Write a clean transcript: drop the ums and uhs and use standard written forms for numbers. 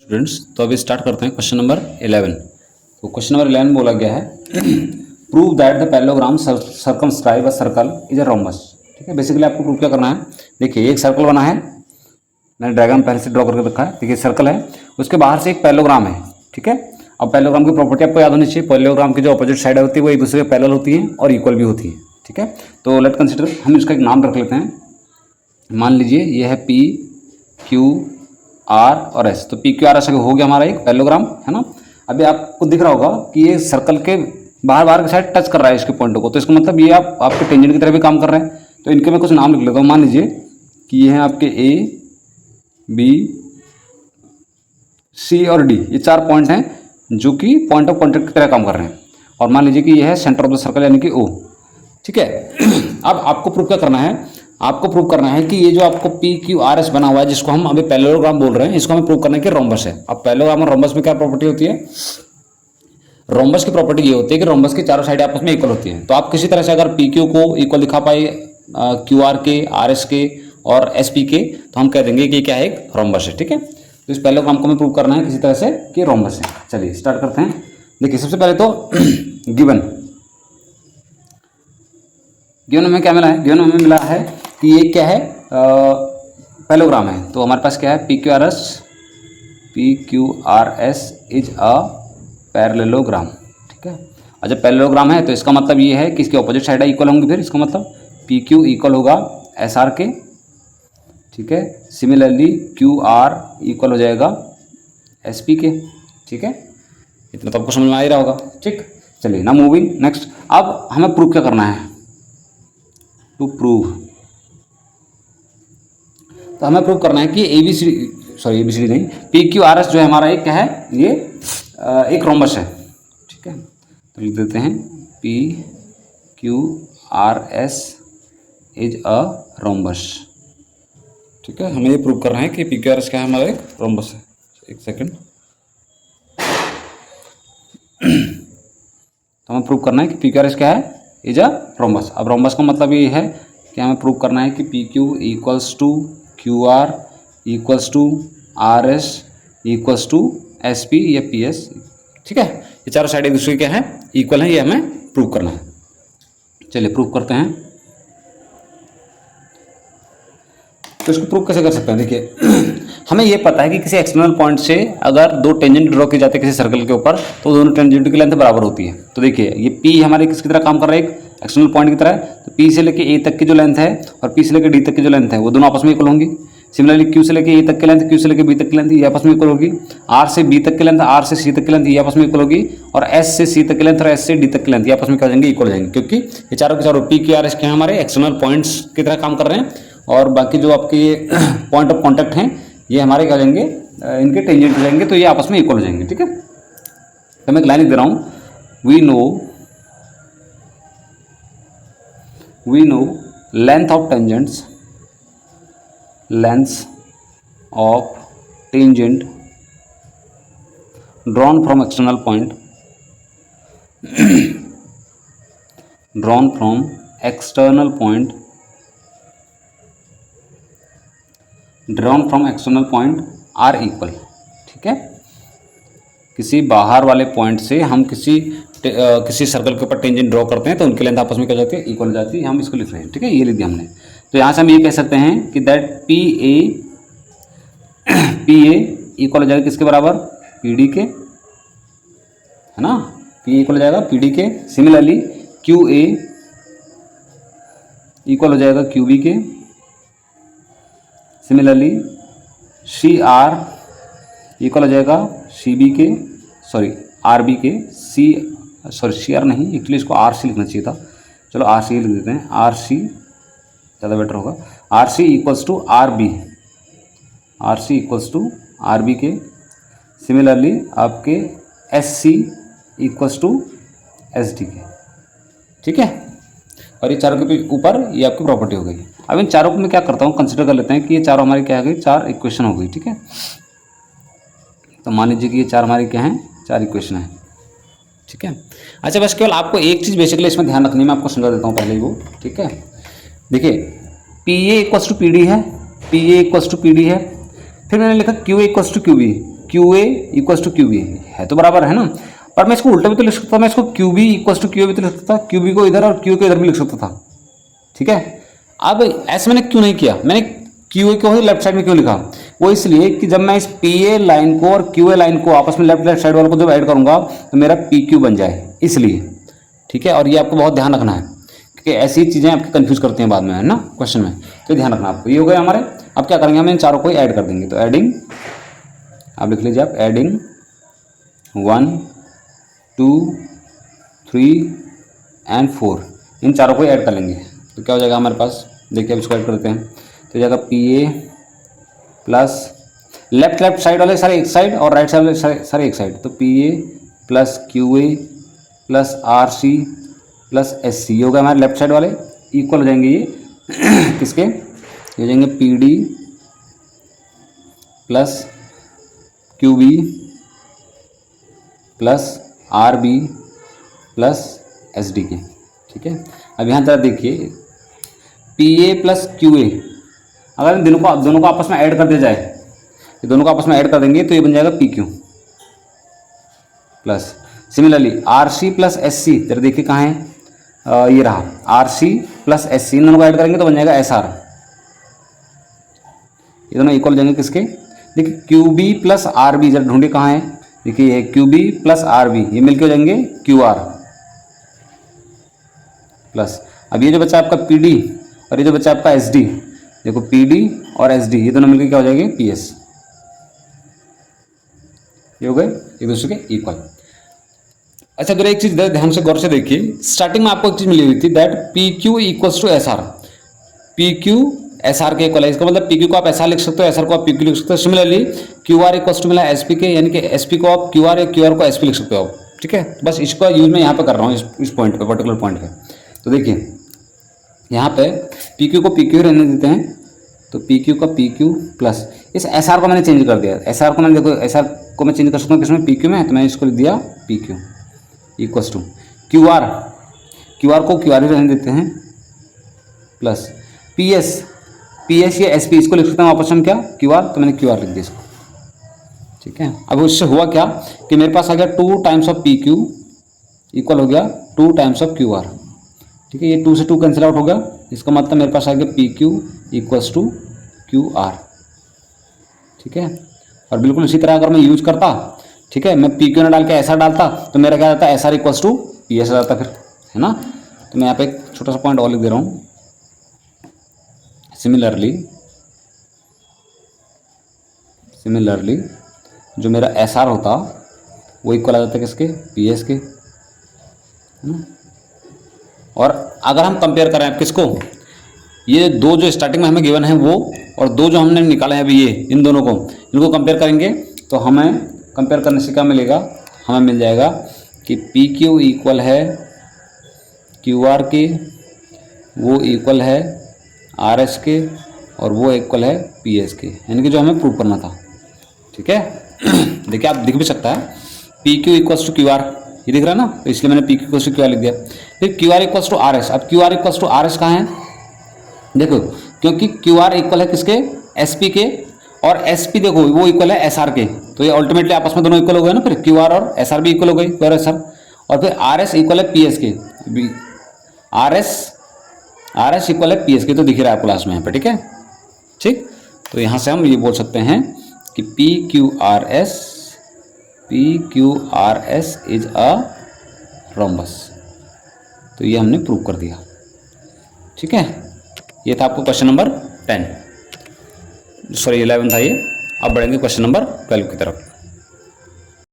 Students, तो अभी start करते हैं क्वेश्चन नंबर 11। तो क्वेश्चन नंबर 11 बोला गया है prove that the parallelogram circumscribe a circle is a rhombus. ठीक है, बेसिकली आपको प्रूव क्या करना है। देखिए एक सर्कल बना है, मैंने डायग्राम पहले से ड्रॉ करके रखा है। देखिए सर्कल है, उसके बाहर से एक पैरेललोग्राम है। ठीक है, अब पैरेललोग्राम की प्रॉपर्टी आपको याद होनी चाहिए। पैरेललोग्राम की जो अपोजिट साइड होती है वो एक दूसरे के पैरेलल होती है और इक्वल भी होती है। ठीक है, तो लेट कंसिडर, हम इसका एक नाम रख लेते हैं। मान लीजिए ये है पी क्यू आर और एस। तो पी क्यू आर एस हो गया हमारा एक पैरेललोग्राम, है ना। अभी आपको दिख रहा होगा कि ये सर्कल के बाहर की साइड टच कर रहा है इसके पॉइंटों को, तो इसका मतलब ये आपके टेंजेंट की तरह भी काम कर रहे हैं। तो इनके मैं कुछ नाम लिख लेता हूँ। मान लीजिए कि ये हैं आपके ए बी सी और डी, ये 4 पॉइंट हैं जो कि पॉइंट ऑफ कॉन्टैक्ट की तरह काम कर रहे हैं। और मान लीजिए कि ये है सेंटर ऑफ द सर्कल यानी कि ओ। ठीक है, अब आपको प्रूव क्या करना है, आपको प्रूव करना है कि ये जो आपको पी क्यू आर एस बना हुआ है, जिसको हम अभी पैरेललोग्राम बोल रहे हैं, इसको हमें प्रूव करना है कि रोम्बस है। अब पैरेललोग्राम और रोम्बस में क्या प्रॉपर्टी होती है। रोम्बस की प्रॉपर्टी ये होती है कि रोम्बस की चारों साइड आपस में इक्वल होती हैं। तो आप किसी तरह से अगर पी क्यू को इक्वल दिखा पाए क्यू आर के, आर एस के और एस पी के, तो हम कह देंगे कि क्या है, एक रोम्बस है। ठीक है, तो इस पैरेललोग्राम को हमें प्रूव करना है किसी तरह से कि रोम्बस है। चलिए स्टार्ट करते हैं। देखिए सबसे पहले तो गिवन में क्या मिला है, गिवन में हमें मिला है कि ये क्या है, पैरेललोग्राम है। तो हमारे पास क्या है, P Q R S is a parallelogram. ठीक है, और जब पैरेललोग्राम है तो इसका मतलब ये है कि इसके ऑपोजिट साइड इक्वल होंगी। फिर इसका मतलब पी क्यू इक्वल होगा एस आर के। ठीक है, सिमिलरली क्यू आर इक्वल हो जाएगा एस पी के। ठीक है, इतना तो आपको समझ में आ ही रहा होगा। ठीक, चलिए ना मूविंग नेक्स्ट। अब हमें प्रूव क्या करना है, टू प्रूव, तो हमें प्रूव करना है कि एबीसीडी नहीं, पी क्यू आर एस जो है हमारा एक क्या है, ये एक रोम्बस है। ठीक है, तो लिख देते हैं P Q R S is a rhombus. ठीक है, हमें ये प्रूव करना है कि पी क्यू आर एस क्या है, हमारा एक रोम्बस है। एक सेकेंड, तो हमें प्रूव करना है कि पी क्यू आर एस क्या है, इज अ रोम्बस। अब रोम्बस का मतलब ये है कि हमें प्रूव करना है कि P Q equals to Q R equals to R S equals to S P या पी एस। ठीक है, ये चारों साइड एक दूसरे क्या है, इक्वल है, ये हमें प्रूव करना है। चलिए प्रूव करते हैं। तो इसको प्रूव कैसे कर सकते हैं। देखिए हमें ये पता है कि किसी एक्सटर्नल पॉइंट से अगर दो टेंजेंट ड्रॉ किए जाते हैं किसी सर्कल के ऊपर, तो दोनों टेंजेंट की लेंथ बराबर होती है। तो देखिए ये पी हमारे किसकी तरह काम कर रहा है, एक एक्सटर्नल पॉइंट की तरह। तो पी से लेके ए तक की जो लेंथ है और पी से लेके डी तक की जो लेंथ है वो दोनों आपस में इक्वल होंगी। सिमिलरली क्यू से लेके ए तक की लेंथ, क्यू से लेके बी तक की लेंथ, ये आपस में इक्वल होगी। आर से बी तक की लेंथ, आर से सी तक की लेंथ, ये आपस में इक्वल होगी। और एस से सी तक की लेंथ और एस से डी तक की लेंथ, ये आपस में क्या हो जाएंगे, इक्वल हो जाएंगे। क्योंकि ये चारों के चारों पी क्यू आर एस के हमारे एक्सटर्नल पॉइंट्स की तरह काम कर रहे हैं, और बाकी जो आपके ये पॉइंट ऑफ कॉन्टैक्ट हैं ये हमारे क्या हो जाएंगे, इनके टेंजेंट हो जाएंगे, तो ये आपस में इक्वल हो जाएंगे। ठीक है, तो मैं एक लाइन लिख दे रहा हूँ, we know length of tangents, length of tangent drawn from external point, drawn from external point, drawn from external point are equal. ठीक है, किसी बाहर वाले पॉइंट से हम किसी सर्कल के ऊपर टेंजेंट ड्रॉ करते हैं तो उनकी लेंथ आपस में क्या हो जाती है, इक्वल हो जाती है। हम इसको लिख रहे हैं। ठीक है, ये लिख दिया हमने। तो यहाँ से हम ये कह सकते हैं कि दैट पी ए इक्वल हो जाएगा किसके बराबर, पी डी के, है ना। पी इक्वल हो जाएगा पी डी के। सिमिलरली क्यू ए इक्वल हो जाएगा क्यू बी के। सिमिलरली सी आर इक्वल हो जाएगा सी बी के, सॉरी आर बी के, सी आर नहीं, एक्चुअली इसको आर सी लिखना चाहिए था। चलो आर सी लिख देते हैं, आर सी ज़्यादा बेटर होगा। R C equals to R B, R C equals to R B के। सिमिलरली आपके S C equals to S D के। ठीक है, और ये चारों के ऊपर ये आपकी प्रॉपर्टी हो गई। अब इन चारों को मैं क्या करता हूँ, कंसिडर कर लेते हैं कि ये चारों हमारी क्या हो गई, 4 इक्वेशन हो गई। ठीक है, तो मान लीजिए कि ये 4 हमारी क्या हैं, 4 इक्वेशन है। ठीक है, अच्छा बस केवल आपको एक चीज़ बेसिकली इसमें ध्यान रखनी है, मैं आपको समझा देता हूँ पहले ही वो। ठीक है, देखिए P A equals to P D है, P A equals to P D है। फिर मैंने लिखा Q A equals to Q B. Q A equals to Q B है तो बराबर है ना, पर मैं इसको उल्टा भी तो लिख सकता था, मैं इसको Q B equals to Q भी तो लिख सकता था, क्यू बी को इधर और क्यू को इधर भी लिख सकता था। ठीक है, अब ऐसे मैंने क्यों नहीं किया, मैंने क्यू ए को ही लेफ्ट साइड में क्यों लिखा, वो इसलिए कि जब मैं इस पी ए लाइन को और क्यू ए लाइन को आपस में लेफ्ट साइड वाले को जब ऐड करूंगा तो मेरा पी क्यू बन जाए, इसलिए। ठीक है, और ये आपको बहुत ध्यान रखना है क्योंकि ऐसी चीज़ें आपकी कंफ्यूज करती हैं बाद में, है ना, क्वेश्चन में, तो ध्यान रखना आपको। ये हो गए हमारे। अब क्या करेंगे, हम इन चारों को ऐड कर देंगे, तो एडिंग, आप लिख लीजिए, आप एडिंग 1 2 3 एंड 4, इन चारों को ऐड कर लेंगे तो क्या हो जाएगा हमारे पास, देखिए अब इसको ऐड करते हैं तो जाएगा P A plus left side वाले सारे एक साइड और राइट साइड वाले सारे एक साइड, तो P A plus Q A plus R C plus S C होगा हमारे लेफ्ट साइड वाले, इक्वल हो जाएंगे ये किसके, ये हो जाएंगे P D plus Q B plus R B plus S D के। ठीक है, अब यहाँ तरह देखिए P A plus Q A, अगर इन दोनों को आपस में ऐड कर दिया जाए, ये दोनों को आपस में ऐड कर देंगे तो ये बन जाएगा P Q plus, similarly R C plus S C, जरा देखिए कहाँ है, ये रहा R C plus S C, इन दोनों को ऐड करेंगे तो बन जाएगा एस आर, ये दोनों इक्वल हो जाएंगे किसके, देखिए Q B plus R B, जरा ढूंढिए कहाँ है, देखिए ये Q B plus R B, ये मिलके हो जाएंगे क्यू आर प्लस, अब ये जो बच्चा आपका पी डी और ये जो बच्चा आपका एस डी, देखो पी डी और एस डी ये दोनों मिलकर क्या हो जाएंगे पी एस, ये हो गए एक दूसरे के इक्वल। अच्छा जरा एक चीज ध्यान से गौर से देखिए, स्टार्टिंग में आपको एक चीज मिली हुई थी that P Q equals to S R, P Q S R के इक्वल है, इसका मतलब पी क्यू को आप एस आर लिख सकते हो, एस आर को आप पी क्यू लिख सकते हो। Similarly Q R equals to मिला एस पी के, यानी कि एस पी को आप क्यू आर या क्यू आर को एस पी लिख सकते हो आप। ठीक है, बस इसका यूज मैं यहाँ पे कर रहा हूँ इस पॉइंट पे, पर्टिकुलर पॉइंट पे। तो देखिए यहाँ पे पी क्यू को पी क्यू रहने देते हैं, तो पी क्यू का पी क्यू प्लस इस एस आर को मैंने चेंज कर दिया, एस आर को मैंने देखो एस आर को मैं चेंज कर सकता हूँ किसमें, पी क्यू में, तो मैंने इसको लिख दिया P Q equals to Q R को क्यू आर ही रहने देते हैं प्लस पी एस या एस पी, इसको लिख सकते हैं वापस हम क्या क्यू आर, तो मैंने क्यू आर लिख दिया इसको। ठीक है, अब उससे हुआ क्या कि मेरे पास आ गया 2 times of P Q equal हो गया 2 टाइम्स ऑफ क्यू आर। ठीक है, ये 2 से 2 कैंसिल आउट हो गया, इसका मतलब मेरे पास आ गया P Q equals to Q R. ठीक है, और बिल्कुल इसी तरह अगर मैं यूज करता, ठीक है, मैं पी क्यू ना डाल के एस आर डालता तो मेरा क्या जाता, S R equals to P S आ जाता फिर, है ना। तो मैं यहाँ पे एक छोटा सा पॉइंट और लिख दे रहा हूँ, सिमिलरली जो मेरा एस आर होता वो इक्वल आ जाता है किसके, पी एस के, है ना। और अगर हम कंपेयर करें आप किसको, ये दो जो स्टार्टिंग में हमें गिवन है वो, और दो जो हमने निकाले हैं अभी ये, इन दोनों को, इनको कंपेयर करेंगे तो हमें कंपेयर करने से क्या मिलेगा, हमें मिल जाएगा कि पी क्यू इक्वल है क्यू आर के, वो इक्वल है आर एस के, और वो इक्वल है पी एस के, यानी कि जो हमें प्रूव करना था। ठीक है, देखिए आप दिख भी सकता है P Q equals to Q R, ये दिख रहा है ना, तो इसलिए मैंने P Q equals to Q R लिख दिया। फिर Q R equals to R S, अब Q R equals to R S कहाँ है, देखो क्योंकि क्यू आर इक्वल है किसके, एस पी के, और एस पी देखो वो इक्वल है एस आर के, तो ये अल्टीमेटली आपस में दोनों इक्वल हो गए ना, फिर क्यू आर और एस आर भी इक्वल हो गई, क्यू आर एस आर, और फिर आर एस इक्वल है पी एस के, आर एस इक्वल है पी एस के, तो दिख रहा है आपको लास्ट में यहाँ पे। ठीक है, ठीक, तो यहाँ से हम ये बोल सकते हैं कि P Q R S is a rhombus, तो ये हमने प्रूव कर दिया। ठीक है, ये था आपको क्वेश्चन नंबर 11 था ये। अब बढ़ेंगे क्वेश्चन नंबर 12 की तरफ।